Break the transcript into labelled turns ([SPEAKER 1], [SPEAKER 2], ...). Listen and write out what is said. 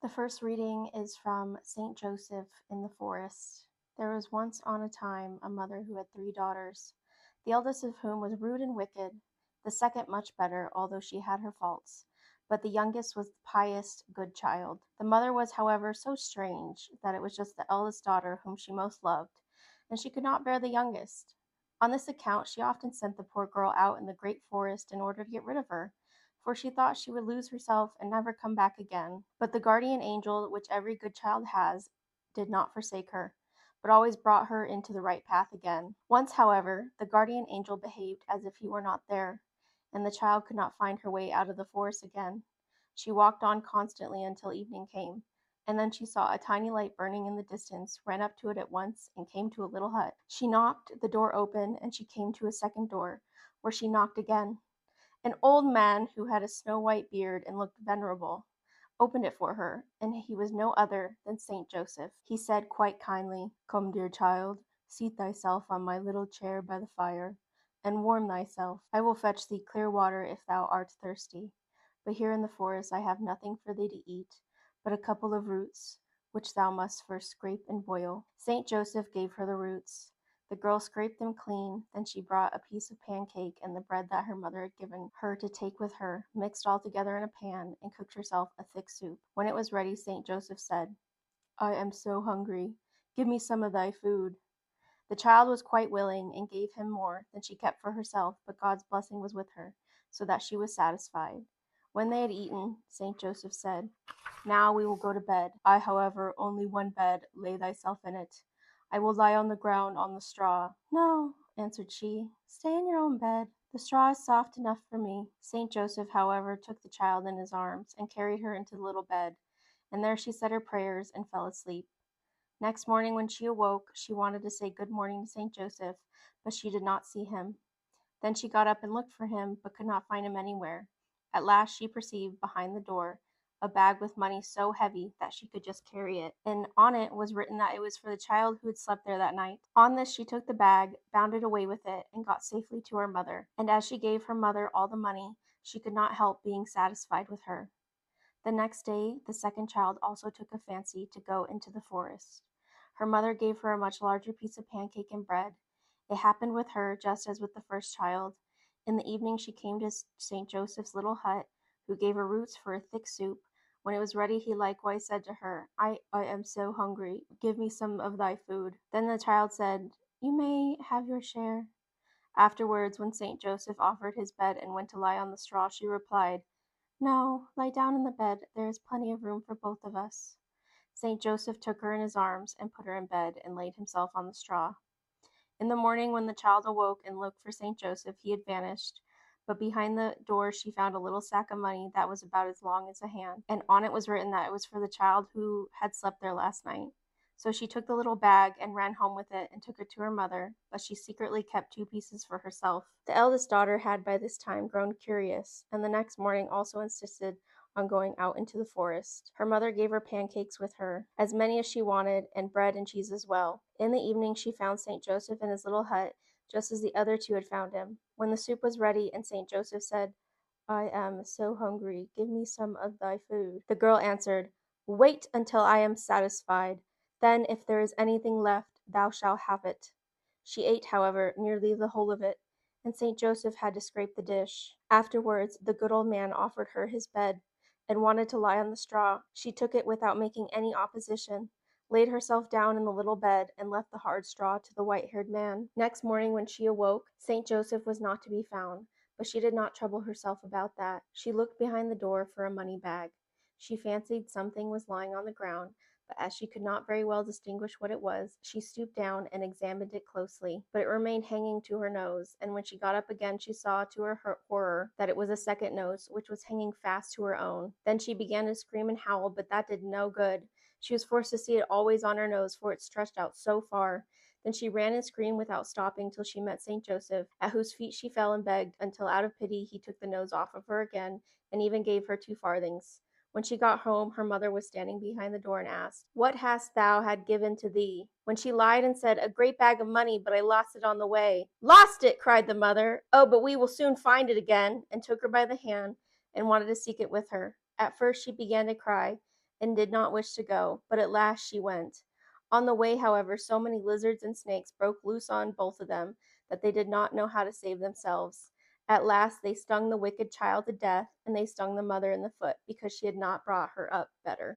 [SPEAKER 1] The first reading is from Saint Joseph in the Forest. There was once on a time a mother who had 3 daughters, the eldest of whom was rude and wicked, the second much better, although she had her faults, but the youngest was the pious, good child. The mother was, however, so strange that it was just the eldest daughter whom she most loved, and she could not bear the youngest. On this account she often sent the poor girl out in the great forest in order to get rid of her, for she thought she would lose herself and never come back again. But the guardian angel, which every good child has, did not forsake her, but always brought her into the right path again. Once, however, the guardian angel behaved as if he were not there, and the child could not find her way out of the forest again. She walked on constantly until evening came, and then she saw a tiny light burning in the distance, ran up to it at once, and came to a little hut. She knocked, the door opened, and she came to a second door, where she knocked again. An old man, who had a snow-white beard and looked venerable, opened it for her, and he was no other than Saint Joseph. He said quite kindly, "Come, dear child, seat thyself on my little chair by the fire, and warm thyself. I will fetch thee clear water if thou art thirsty. But here in the forest I have nothing for thee to eat, but a couple of roots, which thou must first scrape and boil." Saint Joseph gave her the roots. The girl scraped them clean, then she brought a piece of pancake and the bread that her mother had given her to take with her, mixed all together in a pan, and cooked herself a thick soup. When it was ready, Saint Joseph said, "I am so hungry. Give me some of thy food." The child was quite willing, and gave him more than she kept for herself, but God's blessing was with her, so that she was satisfied. When they had eaten, Saint Joseph said, "Now we will go to bed. I, however, only one bed, lay thyself in it. I will lie on the ground on the straw." "No," answered she, "stay in your own bed. The straw is soft enough for me." Saint Joseph, however, took the child in his arms, and carried her into the little bed, and there she said her prayers and fell asleep. Next morning when she awoke, she wanted to say good morning to Saint Joseph, but she did not see him. Then she got up and looked for him, but could not find him anywhere. At last she perceived, behind the door, a bag with money so heavy that she could just carry it, and on it was written that it was for the child who had slept there that night. On this she took the bag, bounded away with it, and got safely to her mother. And as she gave her mother all the money, she could not help being satisfied with her. The next day the second child also took a fancy to go into the forest. Her mother gave her a much larger piece of pancake and bread. It happened with her just as with the first child. In the evening she came to Saint Joseph's little hut, who gave her roots for a thick soup. When it was ready, he likewise said to her, I am so hungry. Give me some of thy food." Then the child said, "You may have your share." Afterwards, when Saint Joseph offered his bed and went to lie on the straw, she replied, "No, lie down in the bed. There is plenty of room for both of us." Saint Joseph took her in his arms and put her in bed, and laid himself on the straw. In the morning, when the child awoke and looked for Saint Joseph, he had vanished, but behind the door she found a little sack of money that was about as long as a hand, and on it was written that it was for the child who had slept there last night. So she took the little bag and ran home with it and took it to her mother, but she secretly kept 2 pieces for herself. The eldest daughter had by this time grown curious, and the next morning also insisted on going out into the forest. Her mother gave her pancakes with her, as many as she wanted, and bread and cheese as well. In the evening she found Saint Joseph in his little hut, just as the other two had found him. When the soup was ready, and Saint Joseph said, "I am so hungry. Give me some of thy food," the girl answered, "Wait until I am satisfied. Then, if there is anything left, thou shalt have it." She ate, however, nearly the whole of it, and Saint Joseph had to scrape the dish. Afterwards, the good old man offered her his bed, and wanted to lie on the straw. She took it without making any opposition, laid herself down in the little bed, and left the hard straw to the white-haired man. Next morning when she awoke, Saint Joseph was not to be found, but she did not trouble herself about that. She looked behind the door for a money bag. She fancied something was lying on the ground, but as she could not very well distinguish what it was, she stooped down and examined it closely, but it remained hanging to her nose, and when she got up again she saw to her horror that it was a second nose, which was hanging fast to her own. Then she began to scream and howl, but that did no good. She was forced to see it always on her nose, for it stretched out so far. Then she ran and screamed without stopping till she met Saint Joseph, at whose feet she fell and begged, until out of pity he took the nose off of her again, and even gave her 2 farthings. When she got home, her mother was standing behind the door and asked, "What hast thou had given to thee?" When she lied and said, "A great bag of money, but I lost it on the way." "Lost it!" cried the mother. "Oh, but we will soon find it again," and took her by the hand and wanted to seek it with her. At first she began to cry, and did not wish to go, but at last she went. On the way, however, so many lizards and snakes broke loose on both of them that they did not know how to save themselves. At last they stung the wicked child to death, and they stung the mother in the foot because she had not brought her up better.